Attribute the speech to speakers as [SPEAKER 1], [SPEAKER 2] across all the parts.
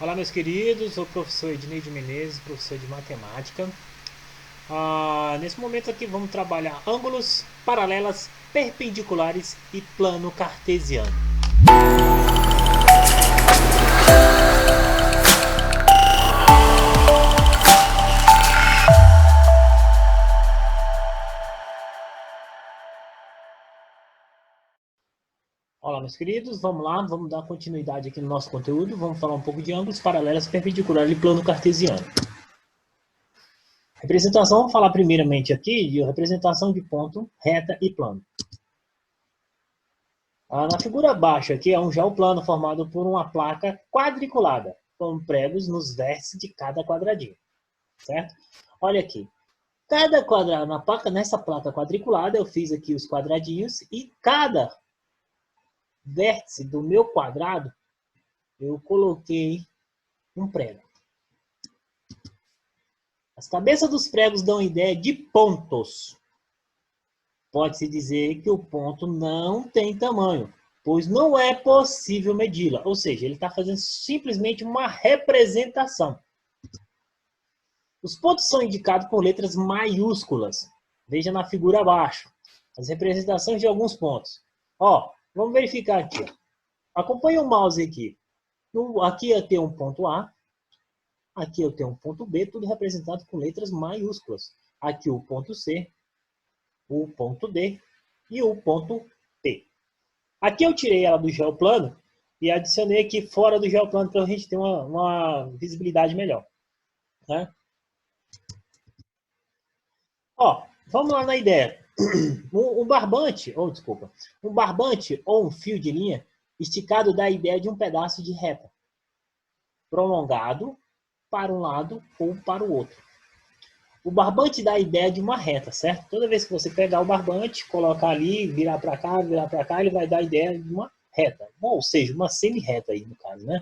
[SPEAKER 1] Olá, meus queridos, sou o professor Ednei de Menezes, professor de matemática. Nesse momento aqui vamos trabalhar ângulos, paralelas, perpendiculares e plano cartesiano. Olá, meus queridos, vamos lá, vamos dar continuidade aqui no nosso conteúdo, vamos falar um pouco de ângulos, paralelas, perpendiculares e plano cartesiano. Representação, vamos falar primeiramente aqui de representação de ponto, reta e plano. Na figura abaixo aqui é um geoplano formado por uma placa quadriculada, com pregos nos vértices de cada quadradinho, certo? Olha aqui, cada quadrado, nessa placa quadriculada eu fiz aqui os quadradinhos e cada vértice do meu quadrado eu coloquei um prego. As cabeças dos pregos dão ideia de pontos. Pode-se dizer que o ponto não tem tamanho, pois não é possível medi-la. Ou seja, ele está fazendo simplesmente uma representação. Os pontos são indicados por letras maiúsculas. Veja na figura abaixo as representações de alguns pontos. Vamos verificar aqui. Acompanhe o mouse aqui. Aqui eu tenho um ponto A, aqui eu tenho um ponto B, tudo representado com letras maiúsculas. Aqui o ponto C, o ponto D e o ponto P. Aqui eu tirei ela do geoplano e adicionei aqui fora do geoplano para a gente ter uma visibilidade melhor. Né? Vamos lá na ideia. Um barbante ou um fio de linha esticado dá a ideia de um pedaço de reta, prolongado para um lado ou para o outro. O barbante dá a ideia de uma reta, certo? Toda vez que você pegar o barbante, colocar ali, virar para cá, ele vai dar a ideia de uma reta. Ou seja, uma semi-reta aí no caso, né?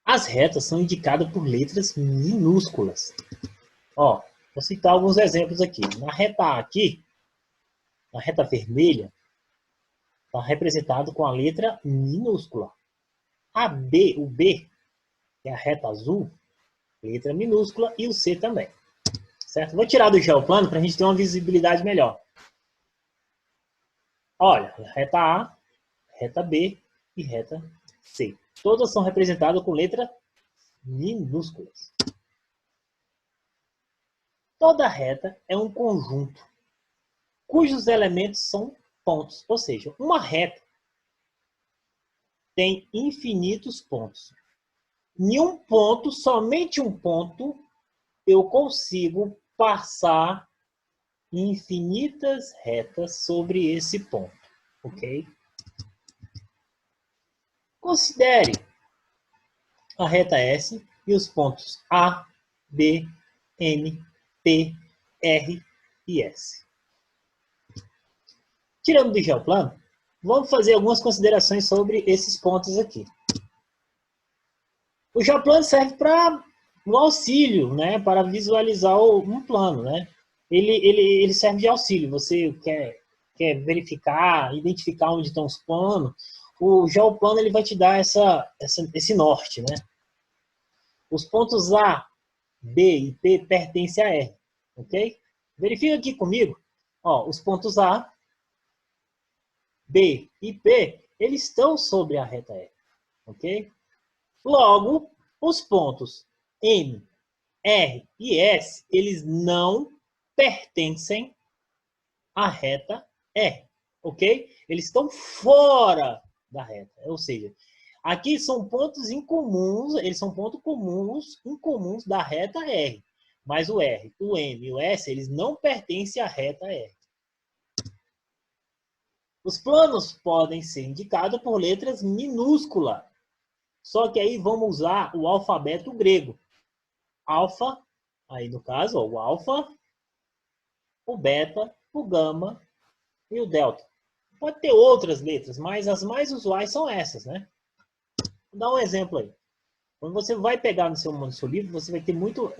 [SPEAKER 1] As retas são indicadas por letras minúsculas. Vou citar alguns exemplos aqui. Na reta A aqui, na reta vermelha, está representado com a letra minúscula. O B, que é a reta azul, letra minúscula, e o C também. Certo? Vou tirar do geoplano para a gente ter uma visibilidade melhor. Olha, reta A, reta B e reta C. Todas são representadas com letras minúsculas. Toda reta é um conjunto cujos elementos são pontos. Ou seja, uma reta tem infinitos pontos. Em um ponto, somente um ponto, eu consigo passar infinitas retas sobre esse ponto. Ok? Considere a reta S e os pontos A, B, M, P, R e S. Tirando do geoplano, vamos fazer algumas considerações sobre esses pontos aqui. O geoplano serve para um auxílio, né, para visualizar um plano, né? Ele serve de auxílio. Você quer verificar, identificar onde estão os planos. O geoplano ele vai te dar esse norte, né? Os pontos A, B e P pertencem a R, ok? Verifica aqui comigo. Os pontos A, B e P, eles estão sobre a reta R, ok? Logo, os pontos M, R e S, eles não pertencem à reta R, ok? Eles estão fora da reta, ou seja, aqui são pontos incomuns, eles são pontos incomuns da reta R, mas o R, o M e o S, eles não pertencem à reta R. Os planos podem ser indicados por letras minúsculas, só que aí vamos usar o alfabeto grego. Alfa, aí no caso, o alfa, o beta, o gama e o delta. Pode ter outras letras, mas as mais usuais são essas, né? Vou dar um exemplo aí. Quando você vai pegar no seu livro, você vai ter muito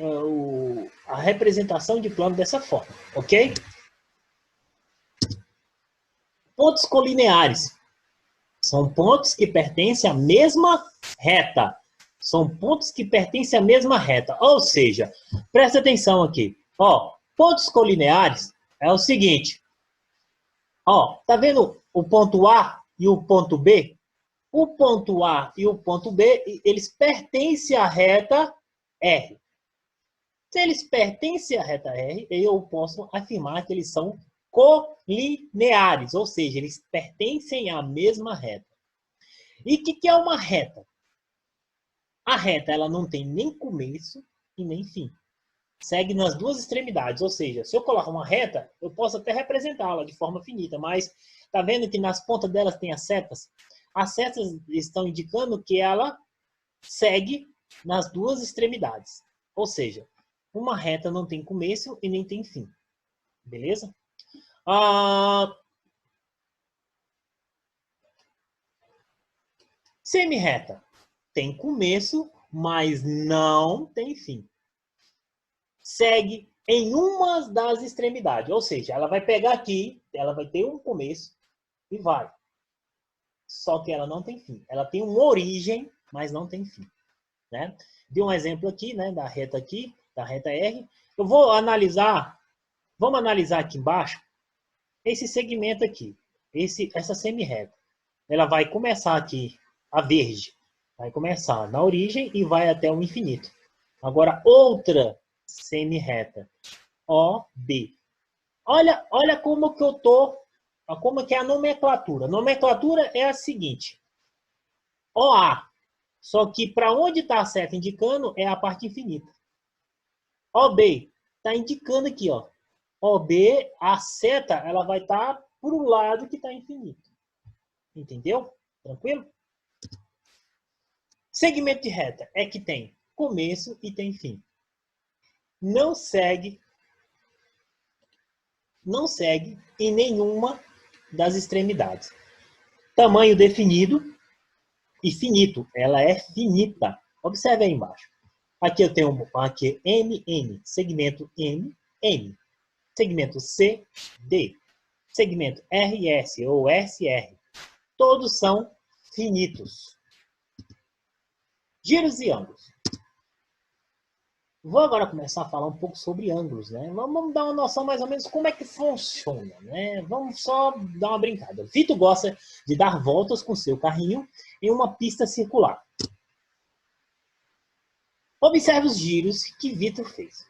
[SPEAKER 1] a representação de plano dessa forma, ok? Pontos colineares. São pontos que pertencem à mesma reta. São pontos que pertencem à mesma reta. Ou seja, presta atenção aqui. Ó, pontos colineares é o seguinte. Ó, tá vendo o ponto A e o ponto B? O ponto A e o ponto B, eles pertencem à reta R. Se eles pertencem à reta R, eu posso afirmar que eles são colineares, ou seja, eles pertencem à mesma reta. E o que é uma reta? A reta ela não tem nem começo e nem fim. Segue nas duas extremidades, ou seja, se eu colocar uma reta, eu posso até representá-la de forma finita, mas tá vendo que nas pontas delas tem as setas? As setas estão indicando que ela segue nas duas extremidades. Ou seja, uma reta não tem começo e nem tem fim. Beleza? Semi-reta tem começo, mas não tem fim. Segue em uma das extremidades. Ou seja, ela vai pegar aqui, ela vai ter um começo e vai. Só que ela não tem fim. Ela tem uma origem, mas não tem fim. Né? Dei um exemplo aqui, né, da reta aqui, da reta R. Eu vou analisar, vamos analisar aqui embaixo, esse segmento aqui, essa semi-reta. Ela vai começar aqui, a verde, vai começar na origem e vai até o infinito. Agora, outra semi-reta, OB. Olha como que eu tô, como que é a nomenclatura. A nomenclatura é a seguinte, OA. Só que para onde está a seta indicando é a parte infinita. OB está indicando aqui, ó. OB, a seta, ela vai estar para o lado que está infinito. Entendeu? Tranquilo? Segmento de reta é que tem começo e tem fim. Não segue em nenhuma das extremidades. Tamanho definido e finito. Ela é finita. Observe aí embaixo. Aqui eu tenho aqui MN, segmento M, N. Segmento C, D. Segmento RS ou SR. Todos são finitos. Giros e ângulos. Vou agora começar a falar um pouco sobre ângulos, né? Vamos dar uma noção mais ou menos como é que funciona, né? Vamos só dar uma brincada. Vitor gosta de dar voltas com seu carrinho em uma pista circular. Observe os giros que Vitor fez.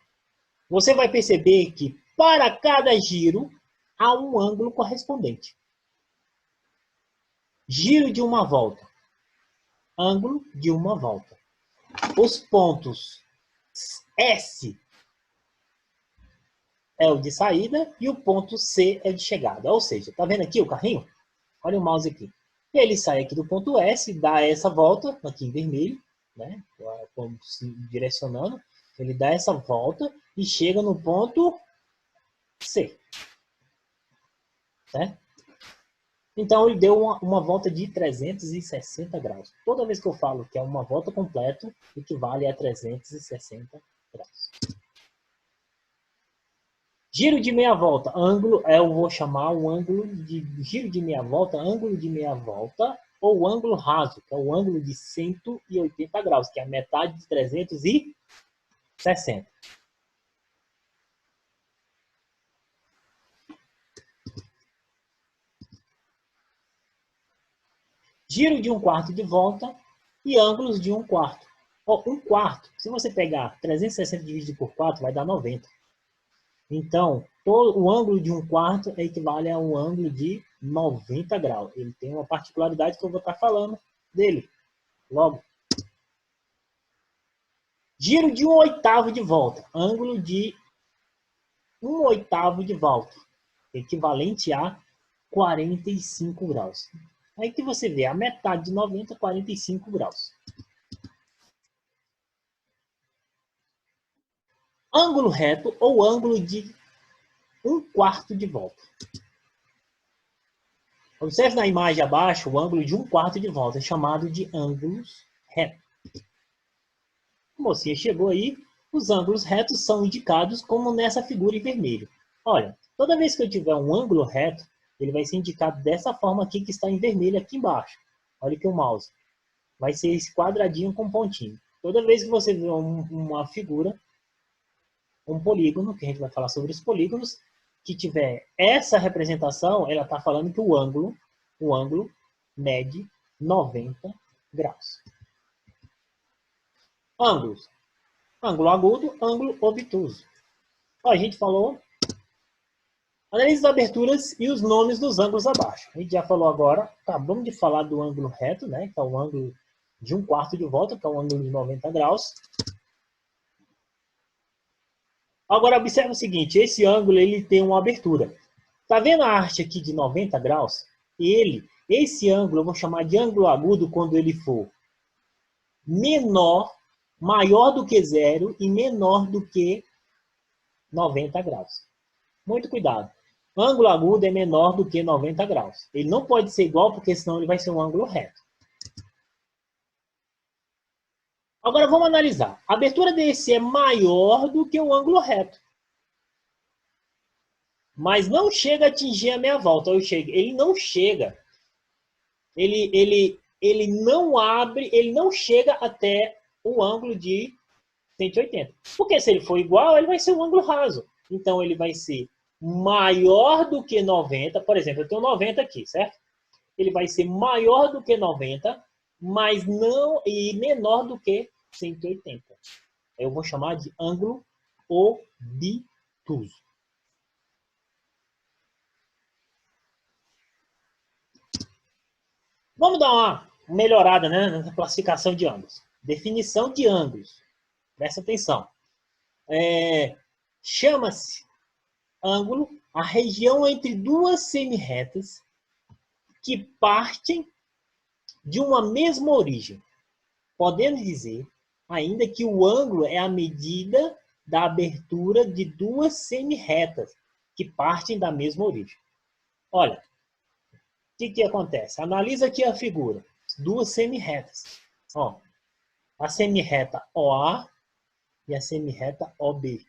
[SPEAKER 1] Você vai perceber que para cada giro há um ângulo correspondente. Giro de uma volta. Ângulo de uma volta. Os pontos S é o de saída e o ponto C é de chegada. Ou seja, tá vendo aqui o carrinho? Olha o mouse aqui. Ele sai aqui do ponto S, dá essa volta, aqui em vermelho, né? Como se direcionando. Ele dá essa volta e chega no ponto C. Né? Então, ele deu uma volta de 360 graus. Toda vez que eu falo que é uma volta completa, equivale a 360 graus. Giro de meia volta. Ângulo, eu vou chamar o ângulo de giro de meia volta, ângulo de meia volta, ou ângulo raso, que é o ângulo de 180 graus, que é a metade de 360. Giro de 1/4 de volta e ângulos de 1/4. Ó, 1/4, se você pegar 360 dividido por 4, vai dar 90. Então, o ângulo de 1/4 equivale a um ângulo de 90 graus. Ele tem uma particularidade que eu vou estar falando dele logo. Giro de 1/8 de volta. Ângulo de 1/8 de volta. Equivalente a 45 graus. Aí que você vê a metade de 90, 45 graus. Ângulo reto ou ângulo de 1/4 de volta. Observe na imagem abaixo o ângulo de 1/4 de volta, é chamado de ângulos retos. A mocinha chegou aí, os ângulos retos são indicados como nessa figura em vermelho. Olha, toda vez que eu tiver um ângulo reto, ele vai ser indicado dessa forma aqui que está em vermelho aqui embaixo. Olha aqui o mouse. Vai ser esse quadradinho com pontinho. Toda vez que você vê uma figura, um polígono, que a gente vai falar sobre os polígonos, que tiver essa representação, ela está falando que o ângulo mede 90 graus. Ângulos. Ângulo agudo, ângulo obtuso. Ó, a gente falou analise das aberturas e os nomes dos ângulos abaixo. A gente já falou agora, acabamos de falar do ângulo reto, né, que é o ângulo de 1/4 de volta, que é um ângulo de 90 graus. Agora, observe o seguinte, esse ângulo ele tem uma abertura. Tá vendo a haste aqui de 90 graus? Esse ângulo eu vou chamar de ângulo agudo quando ele for maior do que 0 e menor do que 90 graus. Muito cuidado. Ângulo agudo é menor do que 90 graus. Ele não pode ser igual, porque senão ele vai ser um ângulo reto. Agora vamos analisar. A abertura desse é maior do que o ângulo reto. Mas não chega a atingir a meia volta. Ele não chega. Ele não abre, ele não chega até o ângulo de 180. Porque se ele for igual, ele vai ser um ângulo raso. Então ele vai ser maior do que 90. Por exemplo, eu tenho 90 aqui, certo? Ele vai ser maior do que 90, mas não e menor do que 180. Eu vou chamar de ângulo obtuso. Vamos dar uma melhorada, né, na classificação de ângulos. Definição de ângulos. Presta atenção. Chama-se ângulo a região entre duas semirretas que partem de uma mesma origem. Podemos dizer ainda que o ângulo é a medida da abertura de duas semirretas que partem da mesma origem. Olha, o que acontece? Analisa aqui a figura. Duas semirretas. Ó, a semirreta OA e a semirreta OB.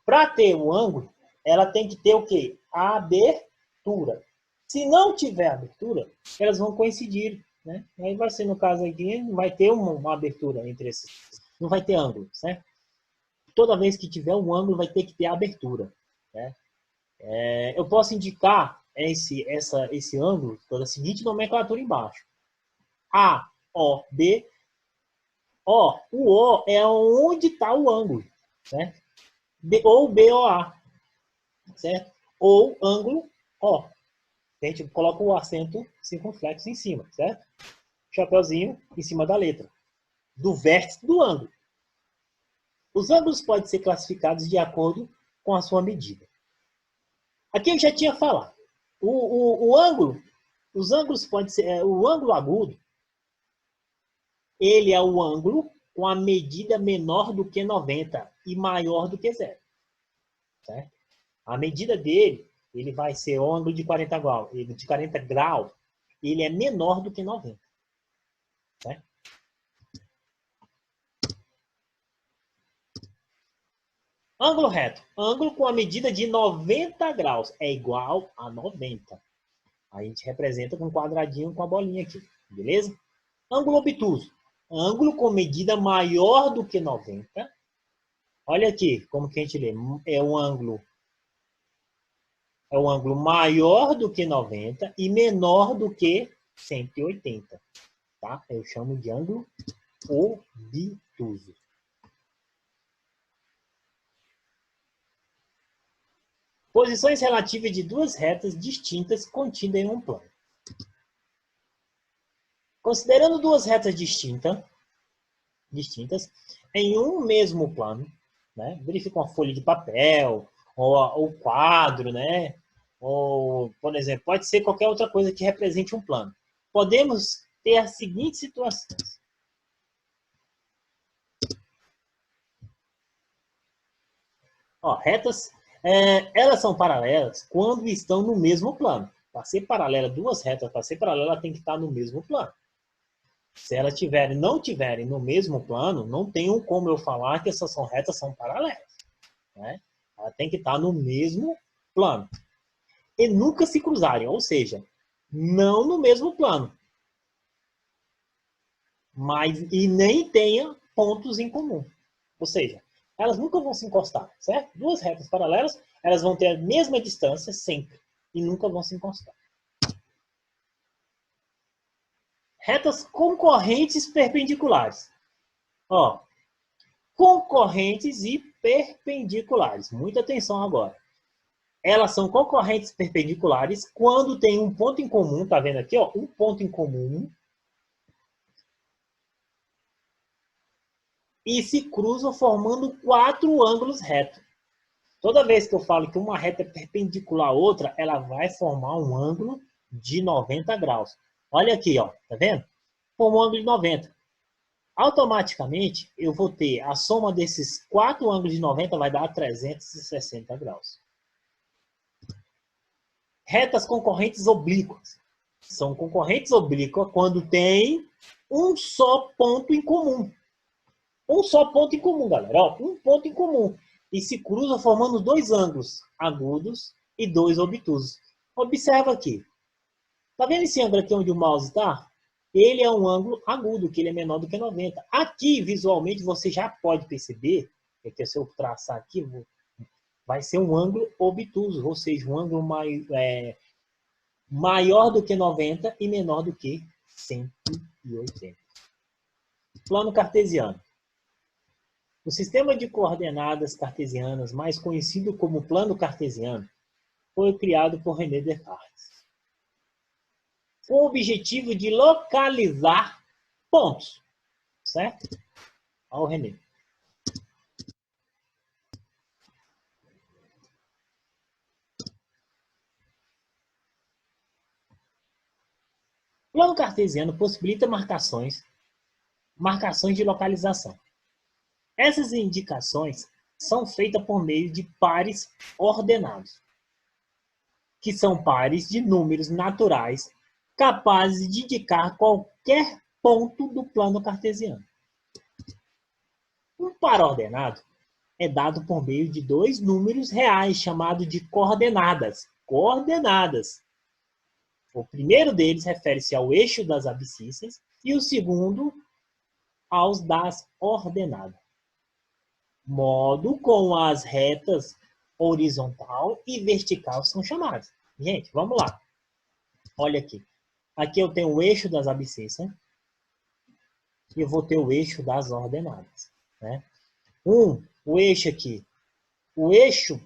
[SPEAKER 1] Para ter o ângulo, ela tem que ter o quê? A abertura. Se não tiver abertura, elas vão coincidir, né? Aí vai ser, no caso aqui, vai ter uma abertura entre esses. Não vai ter ângulo, certo? Toda vez que tiver um ângulo, vai ter que ter abertura, né? Eu posso indicar esse ângulo pela seguinte nomenclatura embaixo. A, O, B. O O é onde está o ângulo, certo? Ou BOA, certo? Ou ângulo O. A gente coloca o acento circunflexo em cima, certo? Chapeuzinho em cima da letra. Do vértice do ângulo. Os ângulos podem ser classificados de acordo com a sua medida. Aqui eu já tinha falado. Os ângulos podem ser... o ângulo agudo, ele é o ângulo com a medida menor do que 90 e maior do que 0. Certo? A medida dele, ele vai ser o ângulo de 40 graus, ele é menor do que 90. Certo? Ângulo reto. Ângulo com a medida de 90 graus é igual a 90. A gente representa com um quadradinho com a bolinha aqui. Beleza? Ângulo obtuso. Ângulo com medida maior do que 90. Olha aqui como que a gente lê. É um ângulo maior do que 90 e menor do que 180. Tá? Eu chamo de ângulo obtuso. Posições relativas de duas retas distintas contidas em um plano. Considerando duas retas distintas em um mesmo plano, né? Verifica uma folha de papel, ou quadro, né? Ou, por exemplo, pode ser qualquer outra coisa que represente um plano. Podemos ter as seguintes situações. Ó, retas, elas são paralelas quando estão no mesmo plano. Para ser paralela, duas retas, para ser paralela, ela tem que estar no mesmo plano. Se elas não tiverem no mesmo plano, não tem como eu falar que essas retas são paralelas. Né? Ela tem que estar no mesmo plano. E nunca se cruzarem, ou seja, não no mesmo plano. mas e nem tenha pontos em comum. Ou seja, elas nunca vão se encostar, certo? Duas retas paralelas, elas vão ter a mesma distância sempre e nunca vão se encostar. Retas concorrentes perpendiculares. Ó, concorrentes e perpendiculares. Muita atenção agora. Elas são concorrentes perpendiculares quando tem um ponto em comum, tá vendo aqui, ó, um ponto em comum, e se cruzam formando 4 ângulos retos. Toda vez que eu falo que uma reta é perpendicular à outra, ela vai formar um ângulo de 90 graus. Olha aqui, ó, tá vendo? Formou um ângulo de 90. Automaticamente, eu vou ter a soma desses 4 ângulos de 90 vai dar 360 graus. Retas concorrentes oblíquas. São concorrentes oblíquas quando tem um só ponto em comum. Um só ponto em comum, galera. Ó, um ponto em comum. E se cruza formando 2 ângulos agudos e 2 obtusos. Observa aqui. Tá vendo esse ângulo aqui onde o mouse está? Ele é um ângulo agudo, que ele é menor do que 90. Aqui, visualmente, você já pode perceber, que se eu traçar aqui, vai ser um ângulo obtuso, ou seja, um ângulo maior do que 90 e menor do que 180. Plano cartesiano. O sistema de coordenadas cartesianas, mais conhecido como plano cartesiano, foi criado por René Descartes, com o objetivo de localizar pontos, certo? Olha o René. O plano cartesiano possibilita marcações de localização. Essas indicações são feitas por meio de pares ordenados, que são pares de números naturais capazes de indicar qualquer ponto do plano cartesiano. Um par ordenado é dado por meio de 2 números reais chamados de coordenadas. Coordenadas. O primeiro deles refere-se ao eixo das abscissas e o segundo aos das ordenadas. Modo como as retas horizontal e vertical são chamadas. Gente, vamos lá. Olha aqui. Aqui eu tenho o eixo das abscissas e eu vou ter o eixo das ordenadas, né? O eixo aqui. O eixo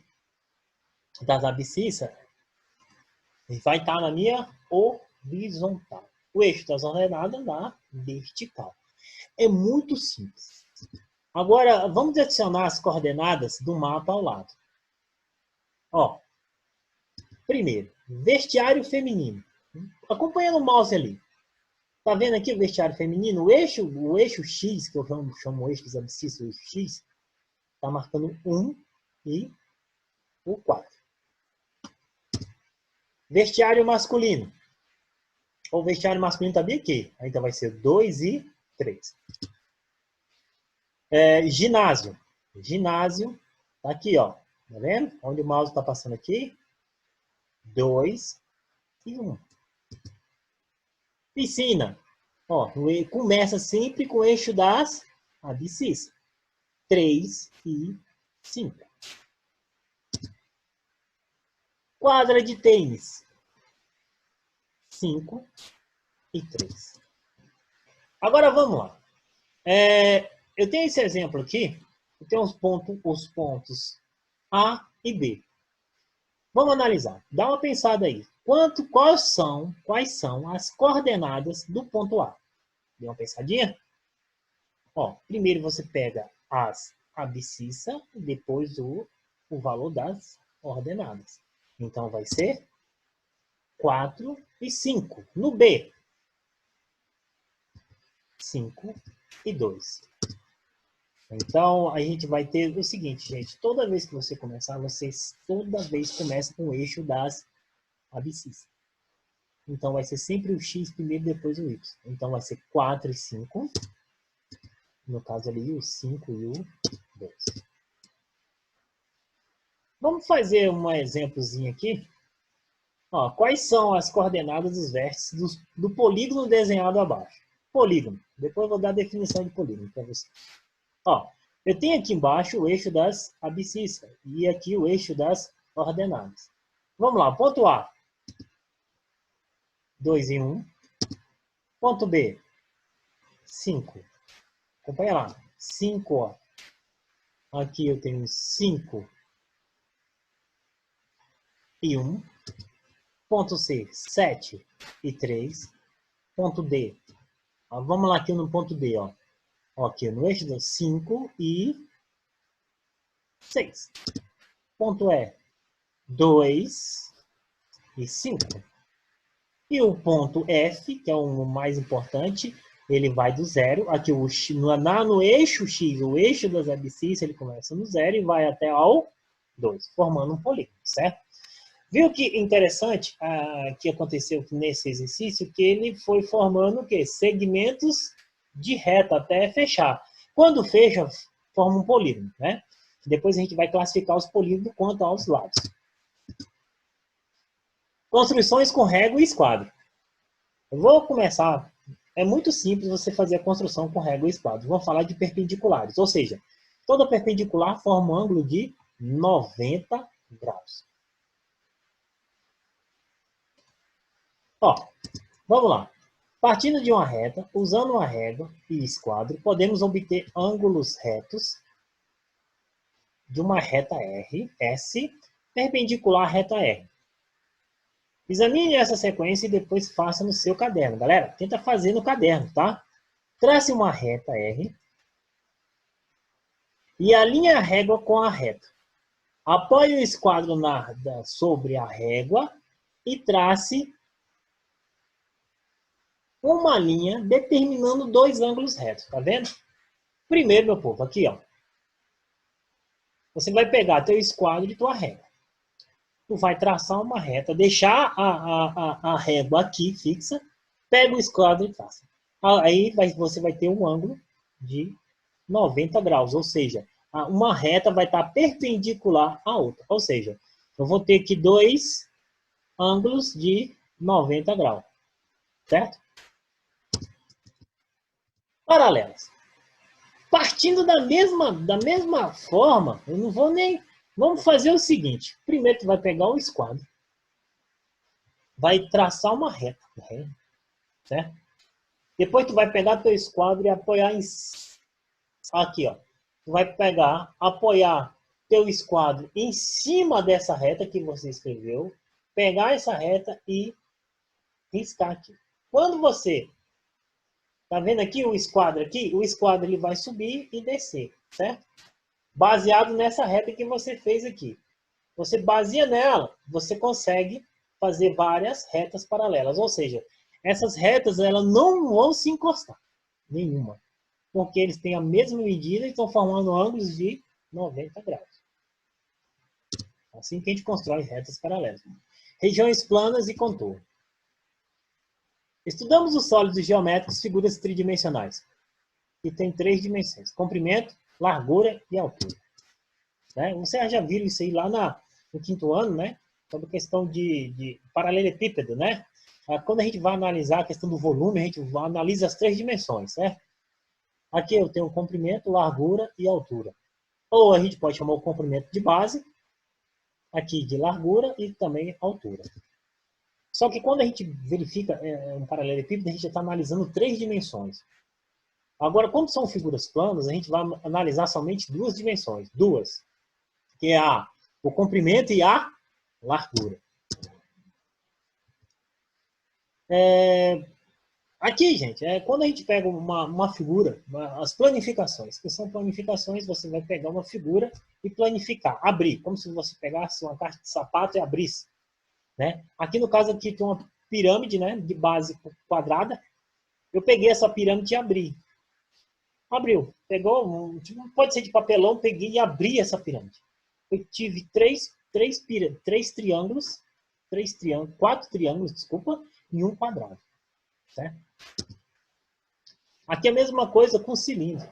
[SPEAKER 1] das abscissas vai estar na minha horizontal. O eixo das ordenadas na vertical. É muito simples. Agora, vamos adicionar as coordenadas do mapa ao lado. Ó, primeiro, vestiário feminino. Acompanhando o mouse ali. Tá vendo aqui o vestiário feminino? O eixo X, que eu chamo o eixo dos abscissas, o eixo X, tá marcando 1 e o 4. Vestiário masculino. O vestiário masculino tá bem aqui. Então vai ser 2 e 3. Ginásio. Ginásio tá aqui, ó. Tá vendo? Onde o mouse tá passando aqui. 2 e 1. Piscina. Ó, começa sempre com o eixo das abscissas. 3 e 5. Quadra de tênis. 5 e 3. Agora vamos lá. Eu tenho esse exemplo aqui. Eu tenho os pontos A e B. Vamos analisar. Dá uma pensada aí. Quais são as coordenadas do ponto A? Dê uma pensadinha? Ó, primeiro você pega as abscissas, depois o valor das ordenadas. Então vai ser 4 e 5. No B, 5 e 2. Então, a gente vai ter o seguinte, gente. Toda vez que você começar, toda vez começa com o eixo das abscissas. Então, vai ser sempre o X primeiro, depois o Y. Então, vai ser 4 e 5. No caso ali, o 5 e o 2. Vamos fazer um exemplozinho aqui. Ó, quais são as coordenadas dos vértices do polígono desenhado abaixo? polígono. Depois eu vou dar a definição de polígono para você. Ó, eu tenho aqui embaixo o eixo das abscissas e aqui o eixo das ordenadas. Vamos lá, ponto A, 2 e 1. Ponto B, 5. Acompanha lá, 5, ó. Aqui eu tenho 5 e 1. Ponto C, 7 e 3. Ponto D, ó, vamos lá aqui no ponto D, ó. Aqui no eixo do 5 e 6. Ponto E, 2 e 5. E o ponto F, que é o mais importante, ele vai do 0. Aqui no eixo X, o eixo das abscissas, ele começa no 0 e vai até ao 2, formando um polígono, certo? Viu que interessante que aconteceu nesse exercício? Que ele foi formando o quê? Segmentos de reta até fechar. Quando fecha, forma um polígono, né? Depois a gente vai classificar os polígonos quanto aos lados. Construções com régua e esquadro. Eu vou começar. É muito simples você fazer a construção com régua e esquadro. Vamos falar de perpendiculares, ou seja, toda perpendicular forma um ângulo de 90 graus. Ó, vamos lá. Partindo de uma reta, usando uma régua e esquadro, podemos obter ângulos retos de uma reta S, perpendicular à reta R. Examine essa sequência e depois faça no seu caderno. Galera, tenta fazer no caderno, tá? Trace uma reta R e alinhe a régua com a reta. Apoie o esquadro sobre a régua e trace uma linha determinando dois ângulos retos, tá vendo? Primeiro, meu povo, aqui, ó. Você vai pegar teu esquadro e tua régua. Tu vai traçar uma reta, deixar a régua aqui fixa, pega o esquadro e traça. Aí você vai ter um ângulo de 90 graus, ou seja, uma reta vai estar perpendicular à outra. Ou seja, eu vou ter aqui dois ângulos de 90 graus, certo? Paralelas. Partindo da mesma forma, eu não vou nem... Vamos fazer o seguinte. Primeiro tu vai pegar o esquadro, vai traçar uma reta, certo? Depois tu vai pegar teu esquadro e apoiar em... Aqui, ó. Tu vai pegar, apoiar teu esquadro em cima dessa reta que você escreveu, pegar essa reta e riscar aqui. Quando você... Tá vendo aqui o esquadro aqui? O esquadro ele vai subir e descer, certo? Baseado nessa reta que você fez aqui. Você baseia nela, você consegue fazer várias retas paralelas. Ou seja, essas retas elas não vão se encostar. Nenhuma. Porque eles têm a mesma medida e estão formando ângulos de 90 graus. Assim que a gente constrói retas paralelas. Regiões planas e contorno. Estudamos os sólidos geométricos, figuras tridimensionais. Que tem 3 dimensões. Comprimento, largura e altura. Né? Você já viu isso aí lá no 5º ano, né? Sobre a questão de paralelepípedo, né? Quando a gente vai analisar a questão do volume, a gente analisa as 3 dimensões, certo? Aqui eu tenho comprimento, largura e altura. Ou a gente pode chamar o comprimento de base, aqui de largura e também altura. Só que quando a gente verifica um paralelepípedo, a gente já está analisando 3 dimensões. Agora, quando são figuras planas, a gente vai analisar somente 2 dimensões. 2, que é o comprimento e a largura. Aqui, gente, quando a gente pega uma figura, as planificações, que são planificações, você vai pegar uma figura e planificar, abrir, como se você pegasse uma caixa de sapato e abrisse. Né? Aqui no caso aqui tem uma pirâmide, né, de base quadrada. Eu peguei essa pirâmide e abri. Abriu. Pegou, pode ser de papelão, peguei e abri essa pirâmide. Eu tive 4 triângulos, desculpa, e um quadrado. Certo? Aqui é a mesma coisa com o cilindro.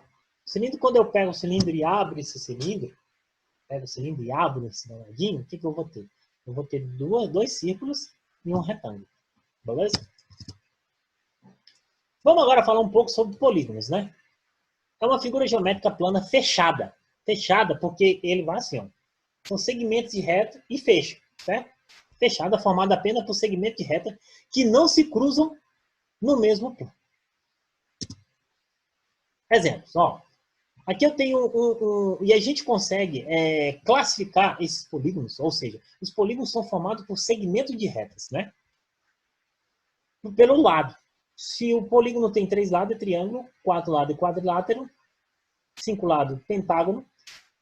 [SPEAKER 1] O cilindro, quando eu pego o cilindro e abro esse cilindro, pego o cilindro e abro esse danadinho, o que eu vou ter? Eu vou ter 2 círculos e um retângulo. Beleza? Vamos agora falar um pouco sobre polígonos, né? É uma figura geométrica plana fechada. Fechada porque ele vai assim, ó. São segmentos de reta e fecha, certo? Fechada, formada apenas por segmentos de reta que não se cruzam no mesmo ponto. Exemplos, ó. Aqui eu tenho e a gente consegue classificar esses polígonos, ou seja, os polígonos são formados por segmentos de retas, né? Pelo lado. Se o polígono tem 3 lados, é triângulo, 4 lados é quadrilátero, 5 lados, pentágono,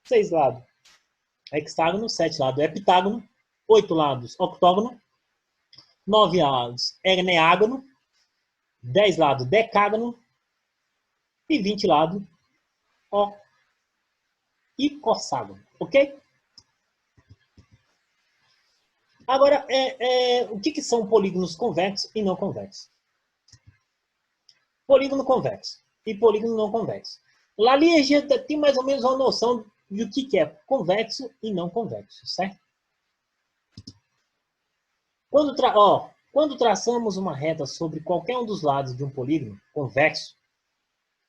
[SPEAKER 1] 6 lados, hexágono, 7 lados, heptágono, 8 lados, octógono, 9 lados, eneágono, 10 lados, decágono e 20 lados, ó e cosságono, ok? Agora, o que são polígonos convexos e não convexos? Polígono convexo e polígono não convexo. Lá ali a gente tem mais ou menos uma noção do que é convexo e não convexo, certo? Quando traçamos uma reta sobre qualquer um dos lados de um polígono convexo,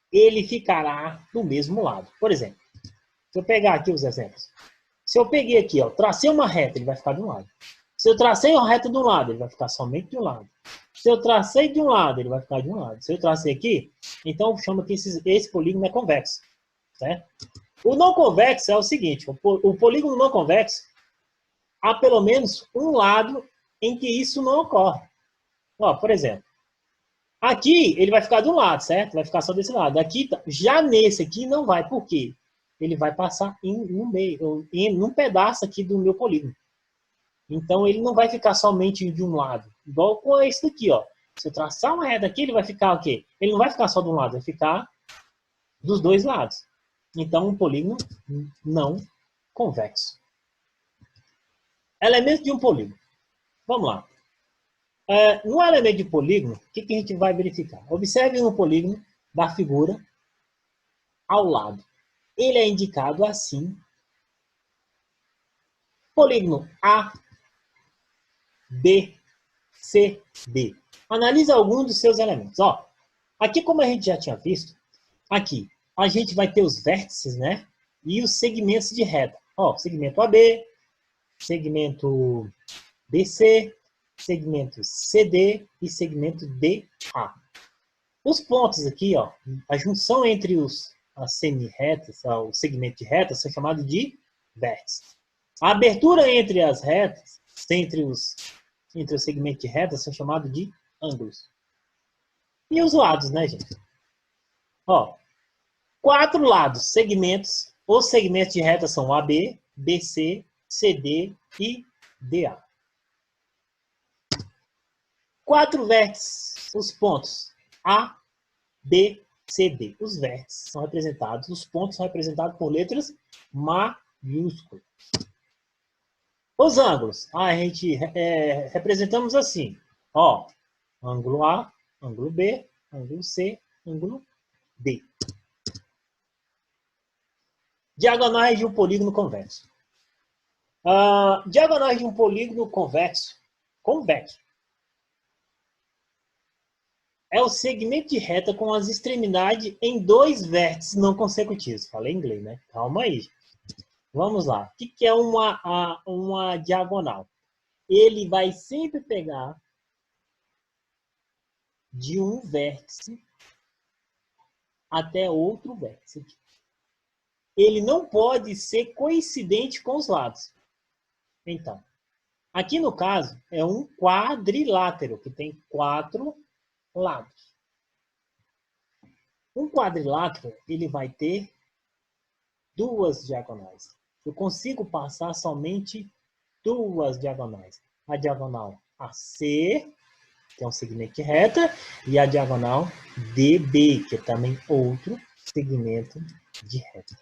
[SPEAKER 1] ele ficará do mesmo lado. Por exemplo, se eu pegar aqui os exemplos. Se eu peguei aqui, ó, tracei uma reta, ele vai ficar de um lado. Se eu tracei uma reta de um lado, ele vai ficar somente de um lado. Se eu tracei de um lado, ele vai ficar de um lado. Se eu tracei aqui, então chama que esse polígono é convexo. Certo? O não convexo é o seguinte, o polígono não convexo, há pelo menos um lado em que isso não ocorre. Ó, por exemplo, aqui ele vai ficar de um lado, certo? Vai ficar só desse lado. Aqui, já nesse aqui não vai. Por quê? Ele vai passar no meio, num pedaço aqui do meu polígono. Então, ele não vai ficar somente de um lado. Igual com esse daqui, ó. Se eu traçar uma reta aqui, ele vai ficar o quê? Ele não vai ficar só de um lado, vai ficar dos dois lados. Então, um polígono não convexo. Elemento de um polígono. Vamos lá. No elemento de polígono, o que a gente vai verificar? Observe no polígono da figura ao lado. Ele é indicado assim. Polígono A, B, C, D. Analise alguns dos seus elementos. Ó, aqui, como a gente já tinha visto, aqui a gente vai ter os vértices, né? E os segmentos de reta. Ó, segmento AB, segmento BC, segmento CD e segmento DA. Os pontos aqui, ó, a junção entre as semi-retas, o segmento de retas, são chamados de vértices. A abertura entre as retas, entre os segmentos de retas, são chamados de ângulos. E os lados, né, gente? Ó, 4 lados, segmentos. Os segmentos de reta são AB, BC, CD e DA. 4 vértices, os pontos A, B, C, D. Os vértices são representados, os pontos são representados por letras maiúsculas. Os ângulos, a gente representamos assim, ó, ângulo A, ângulo B, ângulo C, ângulo D. Diagonais de um polígono convexo. Diagonais de um polígono convexo é o segmento de reta com as extremidades em 2 vértices não consecutivos. Falei em inglês, né? Calma aí. Vamos lá. O que é uma diagonal? Ele vai sempre pegar de um vértice até outro vértice. Ele não pode ser coincidente com os lados. Então, aqui no caso, é um quadrilátero, que tem 4 lados. Um quadrilátero, ele vai ter 2 diagonais. Eu consigo passar somente 2 diagonais. A diagonal AC, que é um segmento de reta, e a diagonal DB, que é também outro segmento de reta.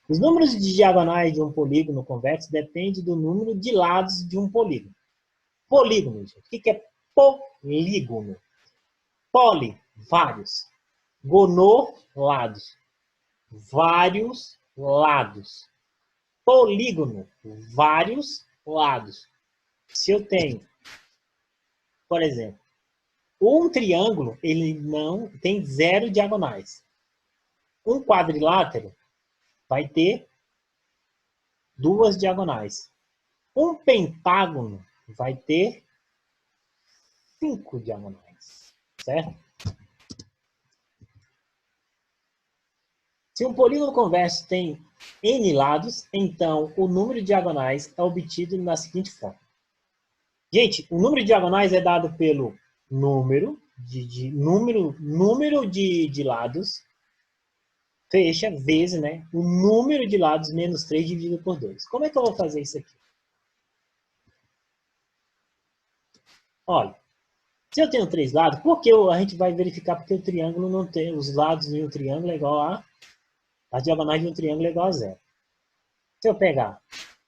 [SPEAKER 1] Os números de diagonais de um polígono convexo dependem do número de lados de um polígono. Polígono, gente. O que é polígono? Poli, vários. Gono, lados. Vários lados. Polígono, vários lados. Se eu tenho, por exemplo, Um triângulo, ele não tem 0 diagonais. Um quadrilátero vai ter 2 diagonais. Um pentágono vai ter 5 diagonais, certo? Se um polígono convexo tem n lados, então o número de diagonais é obtido na seguinte forma. Gente, o número de diagonais é dado pelo número de lados, fecha, vezes, né, o número de lados menos 3 dividido por 2. Como é que eu vou fazer isso aqui? Olha, se eu tenho 3 lados, por que a gente vai verificar porque o triângulo não tem, os lados de um triângulo é igual a, as diagonais de um triângulo é igual a 0. Se eu pegar,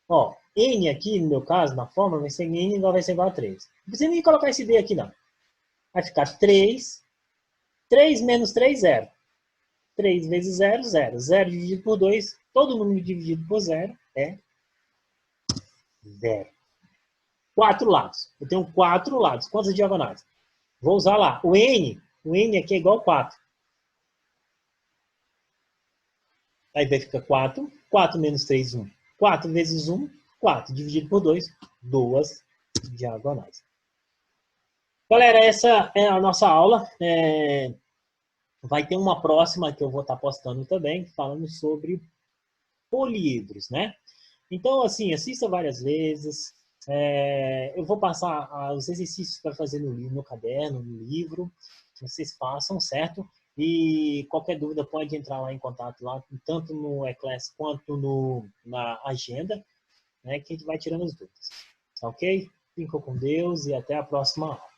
[SPEAKER 1] ó, n aqui, no meu caso, na fórmula, vai ser n vai ser igual a 3. Não precisa nem colocar esse d aqui, não. Vai ficar 3, 3 menos 3, 0. 3 vezes 0, 0. 0 dividido por 2, todo número dividido por 0 é 0. 4 lados. Eu tenho 4 lados. Quantas diagonais? Vou usar lá. O n aqui é igual a 4. Aí vai ficar 4. 4 menos 3, 1. 4 vezes 1, 4. Dividido por 2, 2 diagonais. Galera, essa é a nossa aula. Vai ter uma próxima que eu vou estar postando também, falando sobre poliedros, né? Então, assim, assista várias vezes. Eu vou passar os exercícios para fazer no caderno, no livro. Vocês façam, certo? E qualquer dúvida pode entrar lá em contato, lá, tanto no Eclass quanto na agenda, né, que a gente vai tirando as dúvidas. Ok? Fiquem com Deus e até a próxima aula.